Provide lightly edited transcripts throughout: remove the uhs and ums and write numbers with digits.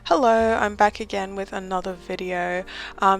Hello, I'm back again with another video.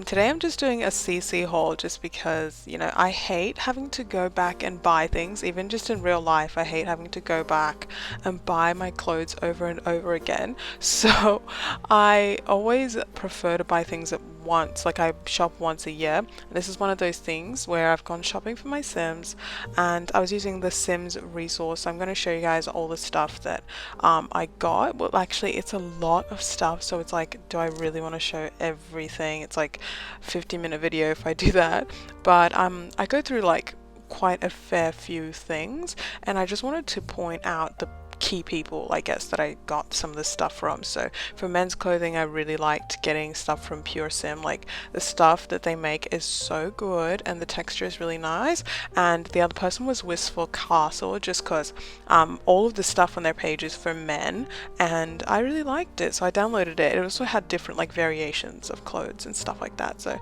Today I'm just doing a CC haul just because, you know, I hate having to go back and buy things, even just in real life. I hate having to go back and buy my clothes over and over again. So I always prefer to buy things at once, like I shop once a year. And this is one of those things where I've gone shopping for my Sims and I was using the Sims resource. I'm going to show you guys all the stuff that I got. Well, actually it's a lot of stuff, so it's like, do I really want to show everything? It's like 50-minute video if I do that, but I go through like quite a fair few things, and I just wanted to point out the key people, I guess, that I got some of the stuff from. So for men's clothing, I really liked getting stuff from Puresim. Like, the stuff that they make is so good and the texture is really nice. And the other person was WistfulCastle, just because all of the stuff on their page is for men and I really liked it, so I downloaded it. It also had different like variations of clothes and stuff like that, so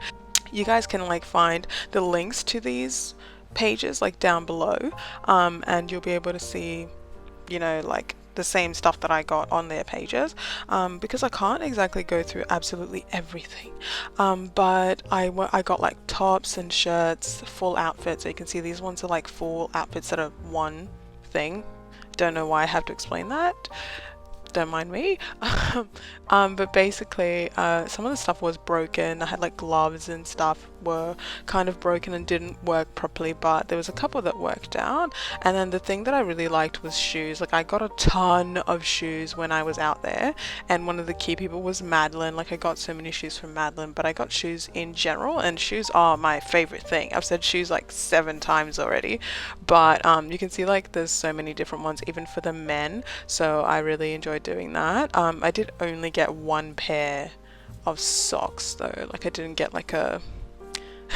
you guys can like find the links to these pages like down below, and you'll be able to see, you know, like the same stuff that I got on their pages, because I can't exactly go through absolutely everything, but I got like tops and shirts, full outfits. So you can see these ones are like full outfits that are one thing. Don't know why I have to explain that, don't mind me. But basically some of the stuff was broken. I had like gloves and stuff were kind of broken and didn't work properly, but there was a couple that worked out. And then the thing that I really liked was shoes. Like, I got a ton of shoes when I was out there, and one of the key people was Madlen. Like, I got so many shoes from Madlen, but I got shoes in general, and shoes are my favorite thing. I've said shoes like 7 times already, but you can see like there's so many different ones even for the men, so I really enjoyed doing that. I did only get 1 pair of socks though. Like, I didn't get like a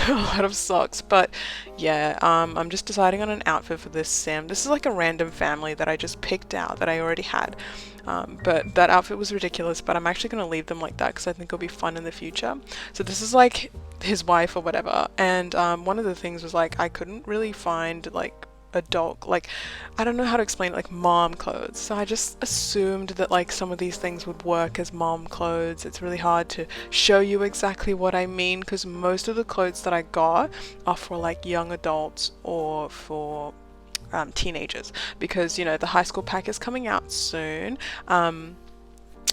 lot of socks, but yeah, I'm just deciding on an outfit for this sim. This is like a random family that I just picked out that I already had, but that outfit was ridiculous, but I'm actually going to leave them like that because I think it'll be fun in the future. So this is like his wife or whatever, and one of the things was like I couldn't really find like adult, like, I don't know how to explain it, like mom clothes, so I just assumed that like some of these things would work as mom clothes. It's really hard to show you exactly what I mean because most of the clothes that I got are for like young adults or for teenagers, because, you know, the high school pack is coming out soon,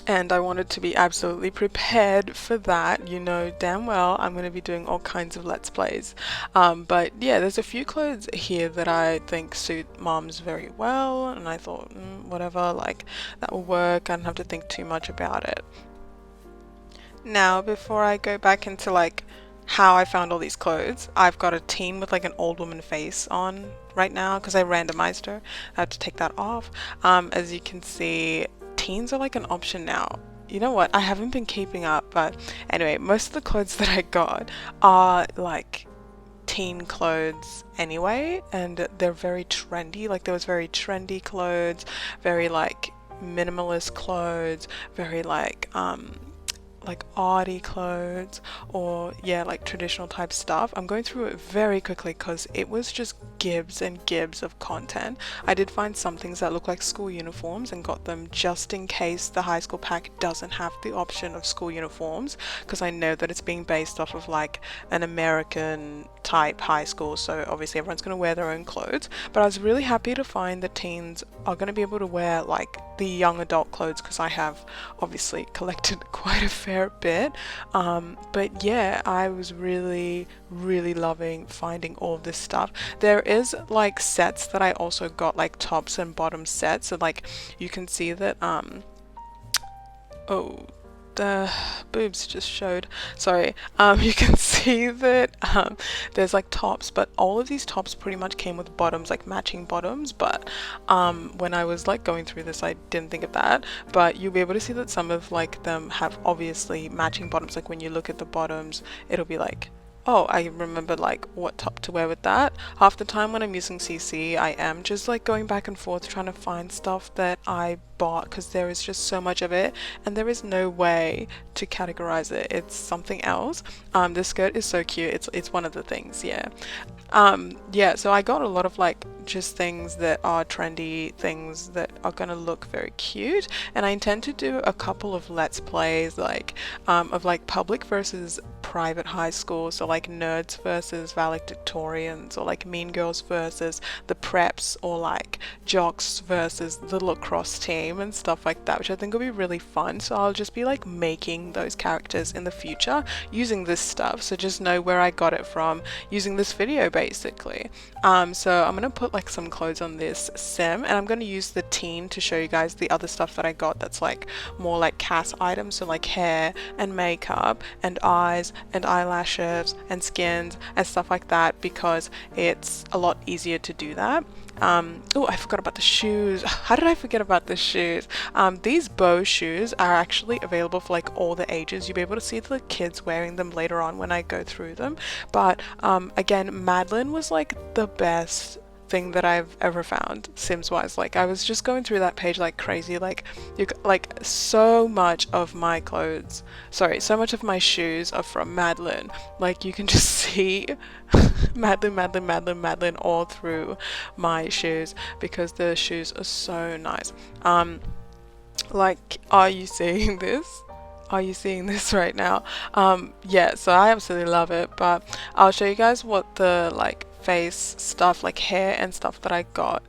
and I wanted to be absolutely prepared for that. You know damn well I'm going to be doing all kinds of let's plays, but yeah, there's a few clothes here that I think suit moms very well, and I thought, whatever, like, that will work. I don't have to think too much about it. Now, before I go back into like how I found all these clothes, I've got a teen with like an old woman face on right now because I randomized her. I have to take that off. As you can see, teens are like an option now. You know what, I haven't been keeping up, but anyway, most of the clothes that I got are like teen clothes anyway, and they're very trendy. Like, there was very trendy clothes, very like minimalist clothes, very like arty clothes, or yeah, like traditional type stuff. I'm going through it very quickly because it was just gibs and gibs of content. I did find some things that look like school uniforms and got them just in case the high school pack doesn't have the option of school uniforms, because I know that it's being based off of like an American type high school, so obviously everyone's going to wear their own clothes. But I was really happy to find that teens are going to be able to wear like the young adult clothes, because I have obviously collected quite a fair bit, but yeah, I was really loving finding all of this stuff. There is like sets that I also got, like tops and bottom sets, so like you can see that oh, the boobs just showed, sorry. You can see that there's like tops, but all of these tops pretty much came with bottoms, like matching bottoms, but when I was like going through this I didn't think of that, but you'll be able to see that some of like them have obviously matching bottoms. Like, when you look at the bottoms, it'll be like, oh, I remember like what top to wear with that. Half the time when I'm using CC, I am just like going back and forth trying to find stuff that I bought, because there is just so much of it and there is no way to categorize it. It's something else. This skirt is so cute. It's one of the things, yeah. Yeah, so I got a lot of like just things that are trendy, things that are gonna look very cute, and I intend to do a couple of let's plays like of like public versus private high school, so like nerds versus valedictorians, or like mean girls versus the preps, or like jocks versus the lacrosse team and stuff like that, which I think will be really fun. So I'll just be like making those characters in the future using this stuff, so just know where I got it from using this video basically. So I'm gonna put like some clothes on this sim, and I'm gonna use the teen to show you guys the other stuff that I got that's like more like CAS items, so like hair and makeup and eyes and eyelashes and skins and stuff like that, because it's a lot easier to do that. Oh, I forgot about the shoes. How did I forget about the shoes? These bow shoes are actually available for like all the ages. You'll be able to see the kids wearing them later on when I go through them. But again, Madlen was like the best thing that I've ever found Sims wise. Like I was just going through that page like crazy. Like so much of my clothes, sorry, so much of my shoes are from Madlen. Like you can just see Madlen all through my shoes, because the shoes are so nice. Like, are you seeing this? Are you seeing this right now? Yeah, so I absolutely love it, but I'll show you guys what the like face stuff, like hair and stuff that I got.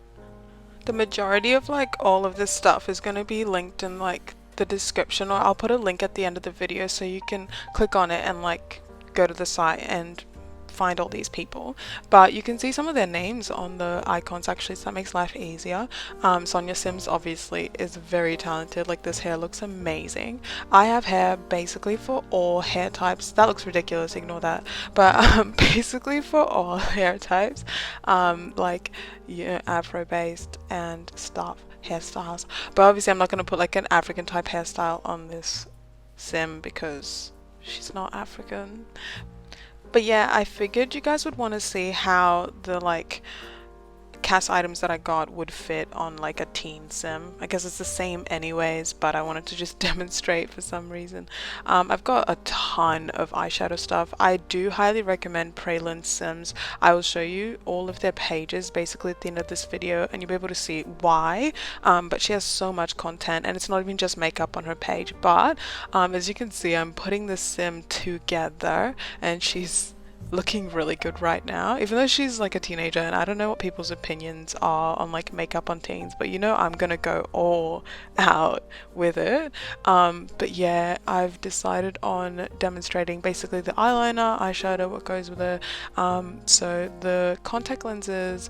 The majority of like all of this stuff is going to be linked in like the description, or I'll put a link at the end of the video so you can click on it and like go to the site and find all these people. But you can see some of their names on the icons actually, so that makes life easier. Sonia Sims obviously is very talented. Like this hair looks amazing. I have hair basically for all hair types. That looks ridiculous, ignore that. But basically for all hair types, like, you know, afro based and stuff, hairstyles. But obviously I'm not going to put like an African type hairstyle on this sim because she's not African. But yeah, I figured you guys would want to see how the like CAS items that I got would fit on like a teen sim. I guess it's the same anyways, but I wanted to just demonstrate for some reason. I've got a ton of eyeshadow stuff. I do highly recommend PralineSims. I will show you all of their pages basically at the end of this video, and you'll be able to see why. But she has so much content, and it's not even just makeup on her page. But as you can see, I'm putting this sim together, and she's looking really good right now, even though she's like a teenager, and I don't know what people's opinions are on like makeup on teens, but you know I'm gonna go all out with it. But yeah, I've decided on demonstrating basically the eyeliner, eyeshadow, what goes with it. So the contact lenses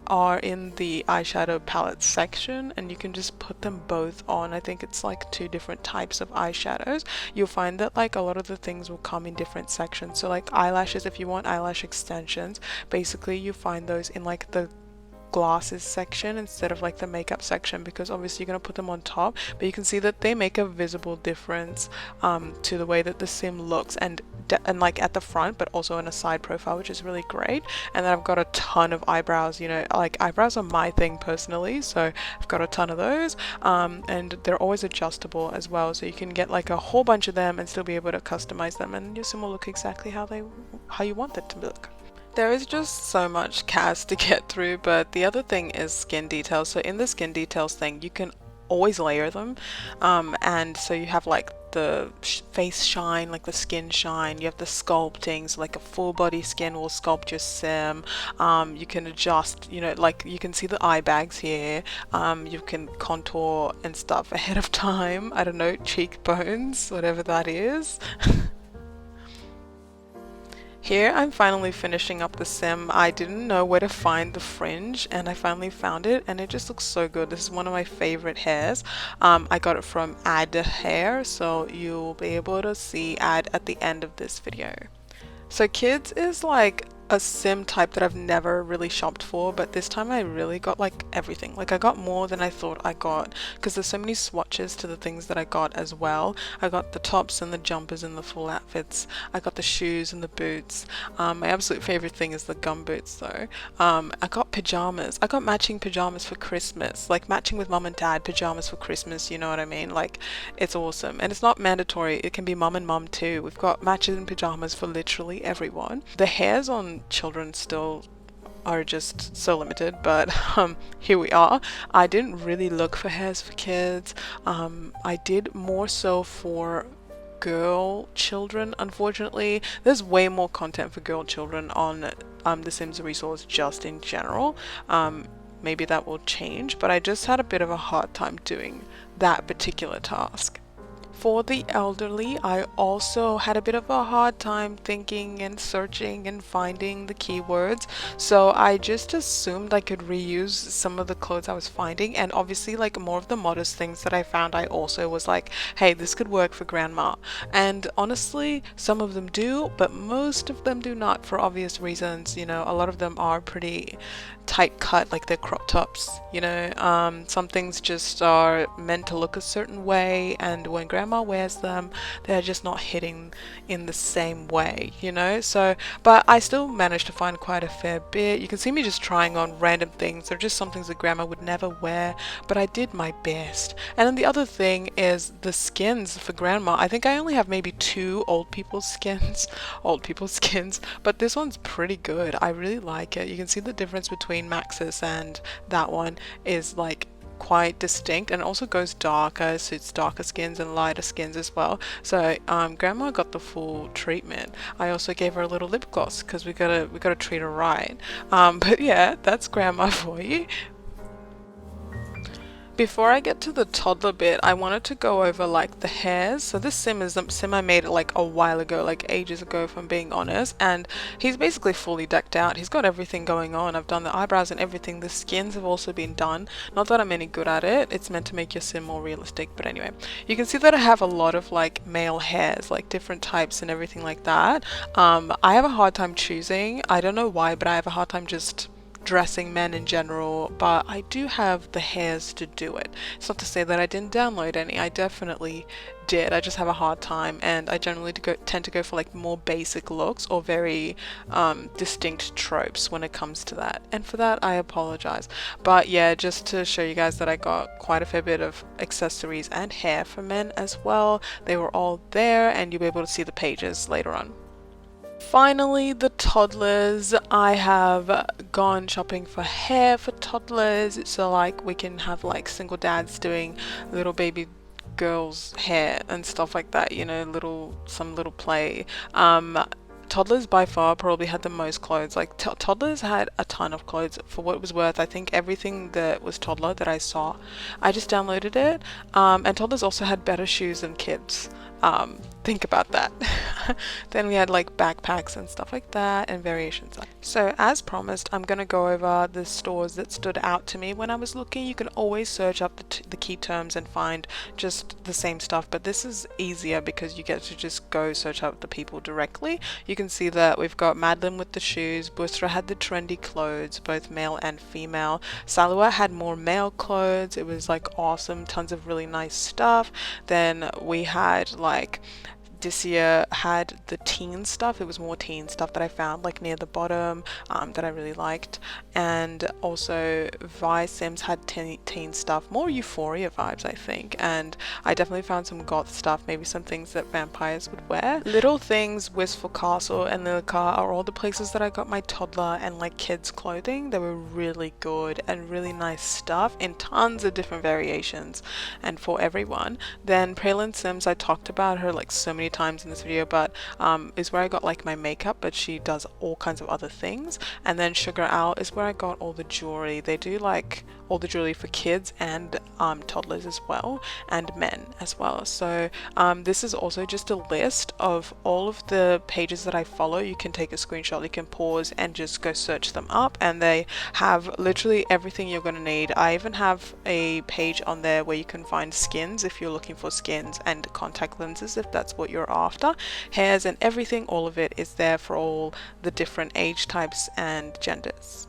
are in the eyeshadow palette section, and you can just put them both on. I think it's like 2 different types of eyeshadows. You'll find that like a lot of the things will come in different sections. So like eyelashes, if you want eyelash extensions, basically you find those in like the glasses section instead of like the makeup section, because obviously you're going to put them on top, but you can see that they make a visible difference to the way that the sim looks, and like at the front, but also in a side profile, which is really great. And then I've got a ton of eyebrows. You know, like eyebrows are my thing personally, so I've got a ton of those, and they're always adjustable as well, so you can get like a whole bunch of them and still be able to customize them, and your sim will look exactly how you want it to look. There is just so much CAS to get through, but the other thing is skin details. So in the skin details thing, you can always layer them, and so you have like the face shine, like the skin shine, you have the sculpting, so like a full body skin will sculpt your sim. You can adjust, you know, like you can see the eye bags here, you can contour and stuff ahead of time, I don't know, cheekbones, whatever that is. Here I'm finally finishing up the sim. I didn't know where to find the fringe, and I finally found it, and it just looks so good. This is one of my favorite hairs. I got it from 𝐴𝐷, so you'll be able to see 𝐴𝐷 at the end of this video. So kids is like a sim type that I've never really shopped for, but this time I really got like everything. Like I got more than I thought I got, because there's so many swatches to the things that I got as well. I got the tops and the jumpers and the full outfits. I got the shoes and the boots. My absolute favorite thing is the gum boots though. I got pajamas. I got matching pajamas for Christmas, like matching with mum and dad pajamas for Christmas, you know what I mean? Like it's awesome, and it's not mandatory. It can be mum and mum too. We've got matching pajamas for literally everyone. The hairs on children still are just so limited, but here we are. I didn't really look for hairs for kids. I did more so for girl children. Unfortunately, there's way more content for girl children on the Sims resource just in general. Maybe that will change, but I just had a bit of a hard time doing that particular task. For the elderly, I also had a bit of a hard time thinking and searching and finding the keywords, so I just assumed I could reuse some of the clothes I was finding, and obviously like more of the modest things that I found, I also was like, hey, this could work for grandma. And honestly, some of them do, but most of them do not, for obvious reasons. You know, a lot of them are pretty tight cut, like they're crop tops, you know. Some things just are meant to look a certain way, and when grandma wears them, they're just not hitting in the same way, you know. So, but I still managed to find quite a fair bit. You can see me just trying on random things. They're just some things that grandma would never wear, but I did my best. And then the other thing is the skins for grandma. I think I only have maybe 2 old people's skins, but this one's pretty good. I really like it. You can see the difference between maxis and that one is like quite distinct, and also goes darker, suits darker skins and lighter skins as well. So grandma got the full treatment. I also gave her a little lip gloss because we gotta treat her right. But yeah, that's grandma for you. Before I get to the toddler bit, I wanted to go over like the hairs. So this sim is the sim I made like a while ago, like ages ago if I'm being honest, and he's basically fully decked out. He's got everything going on. I've done the eyebrows and everything. The skins have also been done. Not that I'm any good at it. It's meant to make your sim more realistic, but anyway. You can see that I have a lot of like male hairs, like different types and everything like that. I have a hard time choosing. I don't know why, but I have a hard time just dressing men in general, but I do have the hairs to do it. It's not to say that I didn't download any. I definitely did. I just have a hard time, and I generally tend to go for like more basic looks or very distinct tropes when it comes to that, and for that I apologize. But yeah, just to show you guys that I got quite a fair bit of accessories and hair for men as well. They were all there, and you'll be able to see the pages later on. Finally, the toddlers. I have gone shopping for hair for toddlers, so like we can have like single dads doing little baby girls' hair and stuff like that, you know, some little play. Toddlers by far probably had the most clothes. Like toddlers had a ton of clothes. For what it was worth, I think everything that was toddler that I saw, I just downloaded it. And toddlers also had better shoes than kids. Think about that. Then we had like backpacks and stuff like that, and variations. So as promised, I'm gonna go over the stores that stood out to me when I was looking. You can always search up the key terms and find just the same stuff, but this is easier because you get to just go search up the people directly. You can see that we've got Madlen with the shoes, Busra had the trendy clothes, both male and female. Saliwa had more male clothes. It was like awesome, tons of really nice stuff. Then we had like Dissia had the teen stuff. It was more teen stuff that I found like near the bottom that I really liked. And also Viy Sims had teen stuff, more euphoria vibes I think, and I definitely found some goth stuff, maybe some things that vampires would wear. Little Things, WistfulCastle and Lillka are all the places that I got my toddler and like kids clothing. They were really good and really nice stuff in tons of different variations and for everyone. Then PralineSims, I talked about her like so many times in this video, but is where I got like my makeup, but she does all kinds of other things. And then 𝐒𝐿 is where I got all the jewelry. They do like all the jewelry for kids and toddlers as well, and men as well. So this is also just a list of all of the pages that I follow. You can take a screenshot, you can pause and just go search them up, and they have literally everything you're going to need. I even have a page on there where you can find skins if you're looking for skins, and contact lenses if that's what you're after, hairs and everything. All of it is there for all the different age types and genders.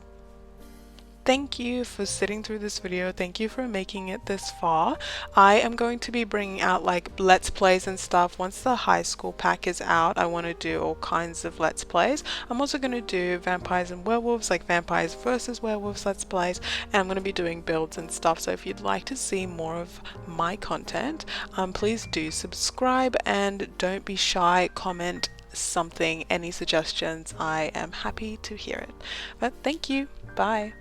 Thank you for sitting through this video. Thank you for making it this far. I am going to be bringing out like let's plays and stuff once the high school pack is out. I want to do all kinds of let's plays. I'm also going to do vampires and werewolves, like vampires versus werewolves let's plays, and I'm going to be doing builds and stuff. So if you'd like to see more of my content, please do subscribe, and don't be shy, comment something, any suggestions, I am happy to hear it. But thank you. Bye.